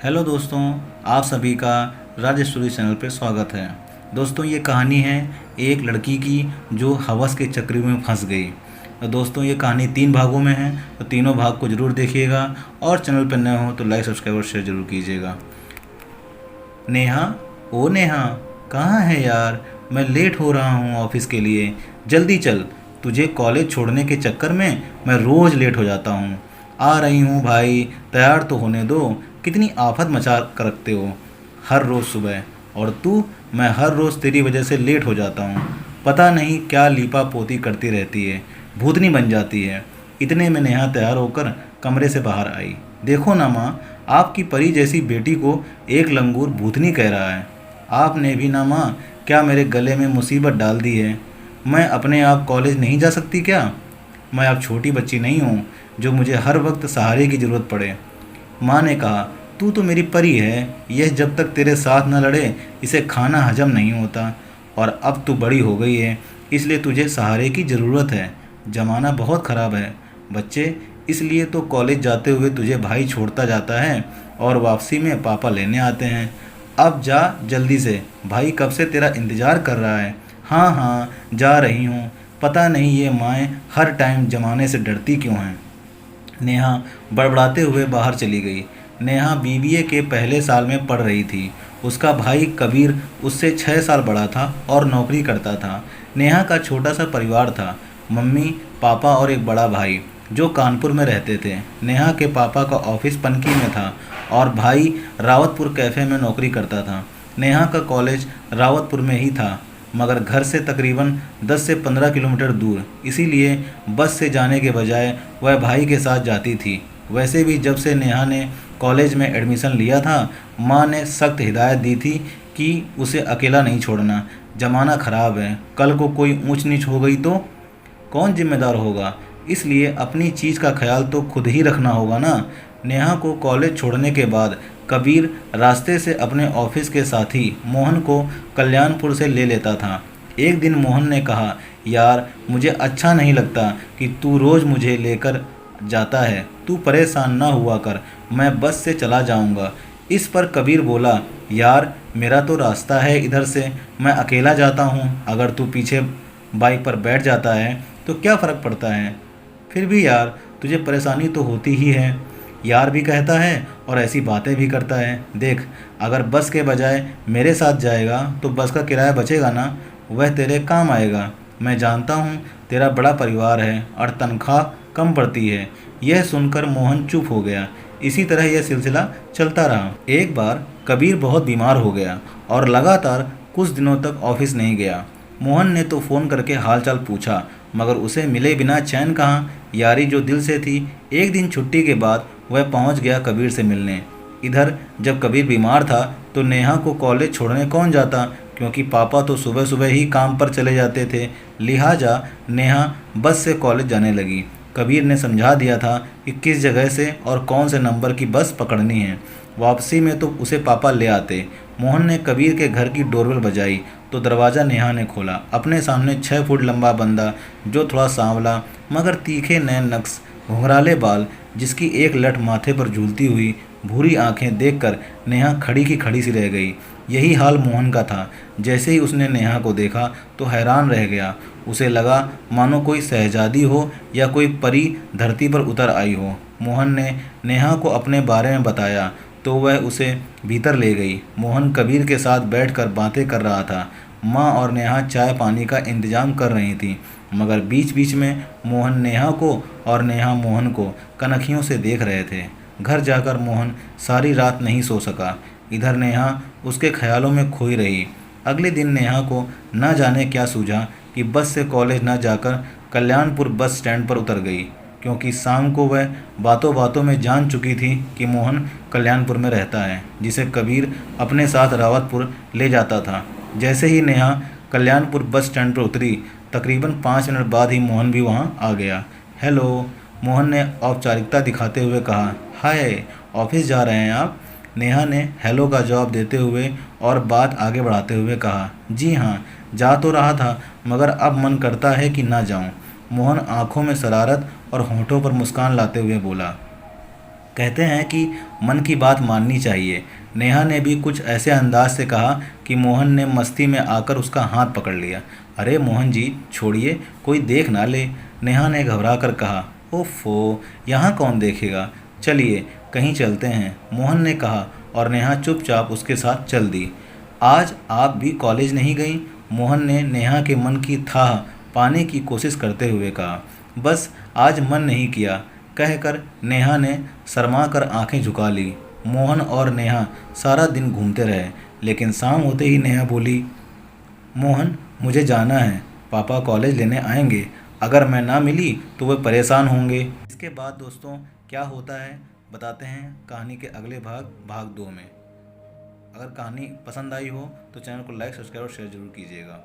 Hello दोस्तों, आप सभी का राज स्टोरी चैनल पर स्वागत है। दोस्तों, ये कहानी है एक लड़की की जो हवस के चक्कर में फंस गई। तो दोस्तों, ये कहानी 3 भागों में है, तो तीनों भाग को ज़रूर देखिएगा और चैनल पर नए हो तो लाइक सब्सक्राइब और शेयर ज़रूर कीजिएगा। नेहा, ओ नेहा, कहाँ है यार? मैं लेट हो रहा हूँ ऑफिस के लिए। जल्दी चल, तुझे कॉलेज छोड़ने के चक्कर में मैं रोज़ लेट हो जाता हूँ। आ रही हूँ भाई, तैयार तो होने दो। कितनी आफत मचा कर रखते हो हर रोज़ सुबह। और तू, मैं हर रोज़ तेरी वजह से लेट हो जाता हूँ। पता नहीं क्या लीपा पोती करती रहती है, भूतनी बन जाती है। इतने में नेहा तैयार होकर कमरे से बाहर आई। देखो ना माँ, आपकी परी जैसी बेटी को एक लंगूर भूतनी कह रहा है। आपने भी ना माँ, क्या मेरे गले में मुसीबत डाल दी है। मैं अपने आप कॉलेज नहीं जा सकती क्या? मैं अब छोटी बच्ची नहीं हूँ जो मुझे हर वक्त सहारे की ज़रूरत पड़े। माँ ने कहा, तू तो मेरी परी है, यह जब तक तेरे साथ न लड़े इसे खाना हजम नहीं होता। और अब तू बड़ी हो गई है, इसलिए तुझे सहारे की ज़रूरत है। ज़माना बहुत ख़राब है बच्चे, इसलिए तो कॉलेज जाते हुए तुझे भाई छोड़ता जाता है और वापसी में पापा लेने आते हैं। अब जा जल्दी से, भाई कब से तेरा इंतज़ार कर रहा है। हाँ हाँ, जा रही हूँ। पता नहीं ये माएँ हर टाइम ज़माने से डरती क्यों हैं। नेहा बड़बड़ाते हुए बाहर चली गई। नेहा बीबीए के पहले साल में पढ़ रही थी। उसका भाई कबीर उससे 6 साल बड़ा था और नौकरी करता था। नेहा का छोटा सा परिवार था, मम्मी, पापा और एक बड़ा भाई जो कानपुर में रहते थे। नेहा के पापा का ऑफिस पनकी में था और भाई रावतपुर कैफ़े में नौकरी करता था। नेहा का कॉलेज रावतपुर में ही था, मगर घर से तकरीबन 10 से 15 किलोमीटर दूर, इसीलिए बस से जाने के बजाय वह भाई के साथ जाती थी। वैसे भी जब से नेहा ने कॉलेज में एडमिशन लिया था, माँ ने सख्त हिदायत दी थी कि उसे अकेला नहीं छोड़ना। ज़माना ख़राब है, कल को कोई ऊंच नीच हो गई तो कौन जिम्मेदार होगा। इसलिए अपनी चीज़ का ख्याल तो खुद ही रखना होगा ना। नेहा को कॉलेज छोड़ने के बाद कबीर रास्ते से अपने ऑफिस के साथी मोहन को कल्याणपुर से ले लेता था। एक दिन मोहन ने कहा, यार मुझे अच्छा नहीं लगता कि तू रोज़ मुझे लेकर जाता है। तू परेशान ना हुआ कर, मैं बस से चला जाऊंगा। इस पर कबीर बोला, यार मेरा तो रास्ता है इधर से, मैं अकेला जाता हूँ। अगर तू पीछे बाइक पर बैठ जाता है तो क्या फ़र्क पड़ता है। फिर भी यार, तुझे परेशानी तो होती ही है। यार भी कहता है और ऐसी बातें भी करता है। देख, अगर बस के बजाय मेरे साथ जाएगा तो बस का किराया बचेगा ना, वह तेरे काम आएगा। मैं जानता हूँ तेरा बड़ा परिवार है और तनख्वाह कम पड़ती है। यह सुनकर मोहन चुप हो गया। इसी तरह यह सिलसिला चलता रहा। एक बार कबीर बहुत बीमार हो गया और लगातार कुछ दिनों तक ऑफिस नहीं गया। मोहन ने तो फ़ोन करके हालचाल पूछा, मगर उसे मिले बिना चैन कहाँ। यारी जो दिल से थी। एक दिन छुट्टी के बाद वह पहुंच गया कबीर से मिलने। इधर जब कबीर बीमार था तो नेहा को कॉलेज छोड़ने कौन जाता, क्योंकि पापा तो सुबह सुबह ही काम पर चले जाते थे। लिहाजा नेहा बस से कॉलेज जाने लगी। कबीर ने समझा दिया था कि किस जगह से और कौन से नंबर की बस पकड़नी है। वापसी में तो उसे पापा ले आते। मोहन ने कबीर के घर की डोरबेल बजाई तो दरवाज़ा नेहा ने खोला। अपने सामने 6 फुट लंबा बंदा, जो थोड़ा सांवला मगर तीखे नैन नक्श, घुंघराले बाल, जिसकी एक लठ माथे पर झूलती हुई भूरी आंखें देखकर नेहा खड़ी की खड़ी सी रह गई। यही हाल मोहन का था। जैसे ही उसने नेहा को देखा तो हैरान रह गया। उसे लगा मानो कोई शहजादी हो या कोई परी धरती पर उतर आई हो। मोहन ने नेहा को अपने बारे में बताया तो वह उसे भीतर ले गई। मोहन कबीर के साथ बैठकर बातें कर रहा था। माँ और नेहा चाय पानी का इंतजाम कर रही थी, मगर बीच बीच में मोहन नेहा को और नेहा मोहन को कनखियों से देख रहे थे। घर जाकर मोहन सारी रात नहीं सो सका। इधर नेहा उसके ख्यालों में खोई रही। अगले दिन नेहा को न जाने क्या सूझा कि बस से कॉलेज न जाकर कल्याणपुर बस स्टैंड पर उतर गई, क्योंकि शाम को वह बातों बातों में जान चुकी थी कि मोहन कल्याणपुर में रहता है, जिसे कबीर अपने साथ रावतपुर ले जाता था। जैसे ही नेहा कल्याणपुर बस स्टैंड पर उतरी, तकरीबन 5 मिनट बाद ही मोहन भी वहां आ गया। हेलो, मोहन ने औपचारिकता दिखाते हुए कहा। हाय, ऑफिस जा रहे हैं आप? नेहा ने हेलो का जवाब देते हुए और बात आगे बढ़ाते हुए कहा, जी हाँ, जा तो रहा था, मगर अब मन करता है कि ना जाऊं। मोहन आंखों में शरारत और होंठों पर मुस्कान लाते हुए बोला। कहते हैं कि मन की बात माननी चाहिए। नेहा ने भी कुछ ऐसे अंदाज से कहा कि मोहन ने मस्ती में आकर उसका हाथ पकड़ लिया। अरे मोहन जी छोड़िए, कोई देख ना ले। नेहा ने घबरा कर कहा। ओफो, यहाँ कौन देखेगा, चलिए कहीं चलते हैं, मोहन ने कहा और नेहा चुपचाप उसके साथ चल दी। आज आप भी कॉलेज नहीं गई, मोहन ने नेहा के मन की थाह पाने की कोशिश करते हुए कहा। बस आज मन नहीं किया, कहकर नेहा ने शर्मा कर आंखें झुका ली। मोहन और नेहा सारा दिन घूमते रहे, लेकिन शाम होते ही नेहा बोली, मोहन मुझे जाना है, पापा कॉलेज लेने आएंगे, अगर मैं ना मिली तो वे परेशान होंगे। इसके बाद दोस्तों क्या होता है बताते हैं कहानी के अगले भाग 2 में। अगर कहानी पसंद आई हो तो चैनल को लाइक, सब्सक्राइब और शेयर जरूर कीजिएगा।